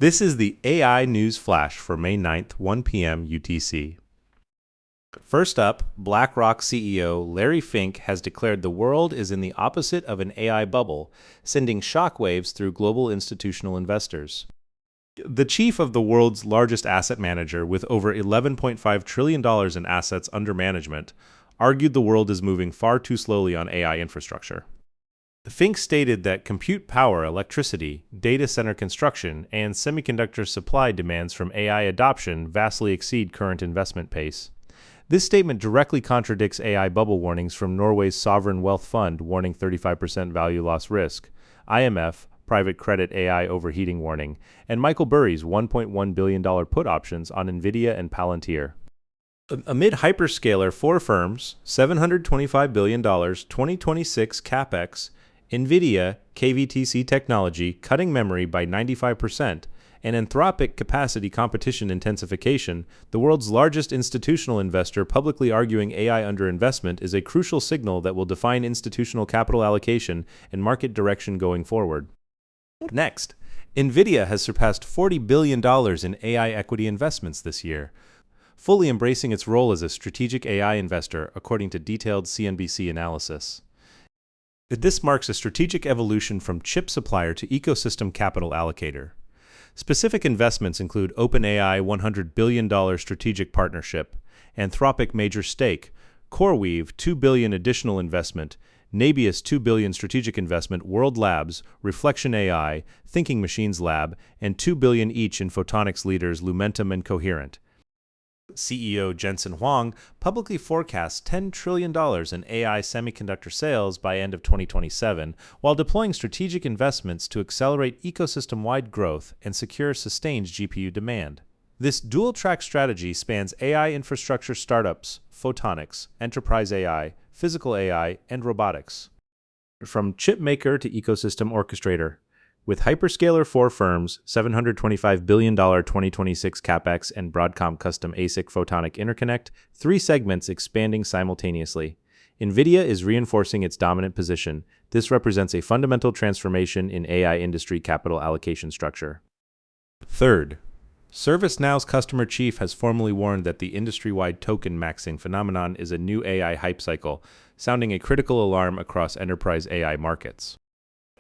This is the AI News Flash for May 9th, 1 p.m. UTC. First up, BlackRock CEO Larry Fink has declared the world is in the opposite of an AI bubble, sending shockwaves through global institutional investors. The chief of the world's largest asset manager, with over $11.5 trillion in assets under management, argued the world is moving far too slowly on AI infrastructure. Fink stated that compute power, electricity, data center construction, and semiconductor supply demands from AI adoption vastly exceed current investment pace. This statement directly contradicts AI bubble warnings from Norway's sovereign wealth fund warning 35% value loss risk, IMF private credit AI overheating warning, and Michael Burry's $1.1 billion put options on NVIDIA and Palantir. Amid hyperscaler four firms, $725 billion 2026 CapEx, NVIDIA, KVTC technology cutting memory by 95%, and Anthropic capacity competition intensification, the world's largest institutional investor publicly arguing AI underinvestment is a crucial signal that will define institutional capital allocation and market direction going forward. Next, NVIDIA has surpassed $40 billion in AI equity investments this year, fully embracing its role as a strategic AI investor, according to detailed CNBC analysis. This marks a strategic evolution from chip supplier to ecosystem capital allocator. Specific investments include OpenAI $100 billion strategic partnership, Anthropic major stake, CoreWeave $2 billion additional investment, Nabius $2 billion strategic investment, World Labs, Reflection AI, Thinking Machines Lab, and $2 billion each in photonics leaders Lumentum and Coherent. CEO Jensen Huang publicly forecasts $10 trillion in AI semiconductor sales by end of 2027, while deploying strategic investments to accelerate ecosystem-wide growth and secure sustained GPU demand. This dual-track strategy spans AI infrastructure startups, photonics, enterprise AI, physical AI, and robotics. From chip maker to ecosystem orchestrator. With hyperscaler four firms, $725 billion 2026 CapEx and Broadcom custom ASIC photonic interconnect, three segments expanding simultaneously. NVIDIA is reinforcing its dominant position. This represents a fundamental transformation in AI industry capital allocation structure. Third, ServiceNow's Customer Chief has formally warned that the industry-wide tokenmaxxing phenomenon is a new AI hype cycle, sounding a critical alarm across enterprise AI markets.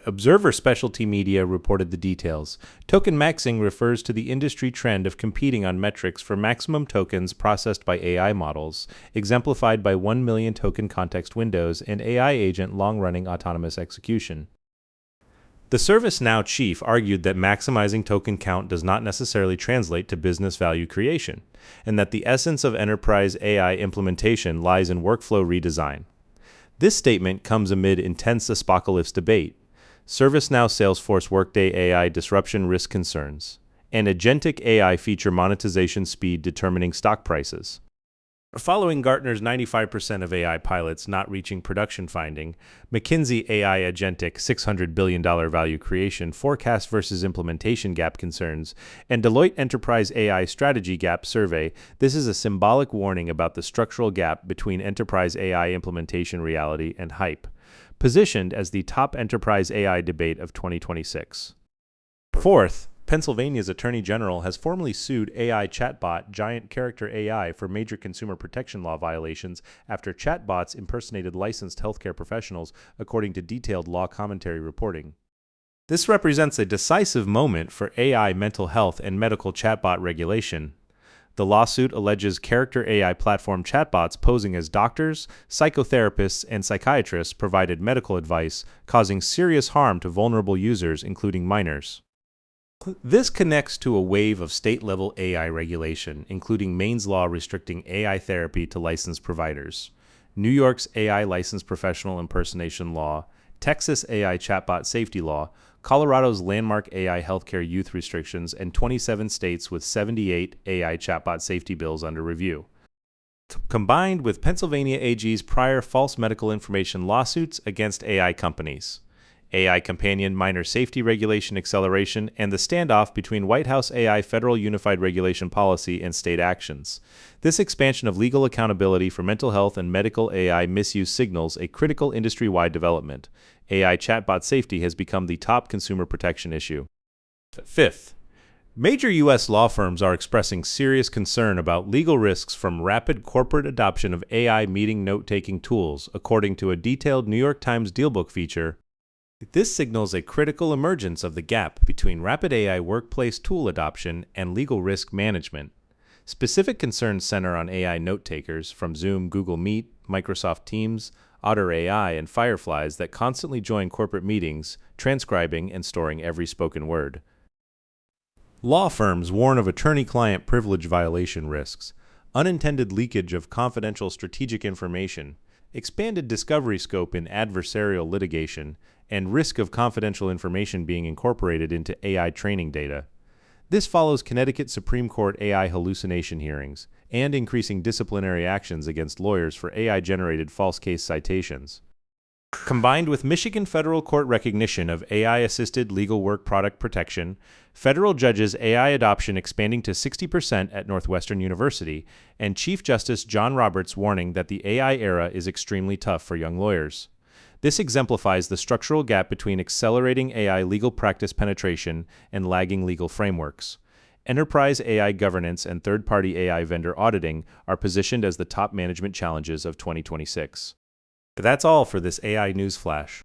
Observer Specialty Media reported the details. Tokenmaxxing refers to the industry trend of competing on metrics for maximum tokens processed by AI models, exemplified by 1 million token context windows and AI agent long-running autonomous execution. The ServiceNow chief argued that maximizing token count does not necessarily translate to business value creation, and that the essence of enterprise AI implementation lies in workflow redesign. This statement comes amid intense apocalypse debate, ServiceNow Salesforce Workday AI disruption risk concerns, and agentic AI feature monetization speed determining stock prices. Following Gartner's 95% of AI pilots not reaching production finding, McKinsey AI agentic $600 billion value creation forecast versus implementation gap concerns, and Deloitte Enterprise AI strategy gap survey, this is a symbolic warning about the structural gap between enterprise AI implementation reality and hype, positioned as the top enterprise AI debate of 2026. Fourth, Pennsylvania's Attorney General has formally sued AI chatbot giant Character.AI for major consumer protection law violations after chatbots impersonated licensed healthcare professionals, according to detailed law commentary reporting. This represents a decisive moment for AI mental health and medical chatbot regulation. The lawsuit alleges Character.AI platform chatbots posing as doctors, psychotherapists, and psychiatrists provided medical advice, causing serious harm to vulnerable users, including minors. This connects to a wave of state-level AI regulation, including Maine's law restricting AI therapy to licensed providers, New York's AI licensed professional impersonation law, Texas AI chatbot safety law, Colorado's landmark AI healthcare youth restrictions, and 27 states with 78 AI chatbot safety bills under review. Combined with Pennsylvania AG's prior false medical information lawsuits against AI companies, AI companion minor safety regulation acceleration, and the standoff between White House AI federal unified regulation policy and state actions. This expansion of legal accountability for mental health and medical AI misuse signals a critical industry-wide development. AI chatbot safety has become the top consumer protection issue. Fifth, Major U.S. law firms are expressing serious concern about legal risks from rapid corporate adoption of AI meeting note-taking tools, according to a detailed New York Times Dealbook feature. This signals a critical emergence of the gap between rapid AI workplace tool adoption and legal risk management. Specific concerns center on AI note-takers from Zoom, Google Meet, Microsoft Teams, Otter AI, and Fireflies that constantly join corporate meetings, transcribing and storing every spoken word. Law firms warn of attorney-client privilege violation risks, unintended leakage of confidential strategic information, expanded discovery scope in adversarial litigation, and risk of confidential information being incorporated into AI training data. This follows Connecticut Supreme Court AI hallucination hearings and increasing disciplinary actions against lawyers for AI-generated false case citations. Combined with Michigan federal court recognition of AI-assisted legal work product protection, federal judges' AI adoption expanding to 60% at Northwestern University, and Chief Justice John Roberts warning that the AI era is extremely tough for young lawyers. This exemplifies the structural gap between accelerating AI legal practice penetration and lagging legal frameworks. Enterprise AI governance and third-party AI vendor auditing are positioned as the top management challenges of 2026. That's all for this AI News Flash.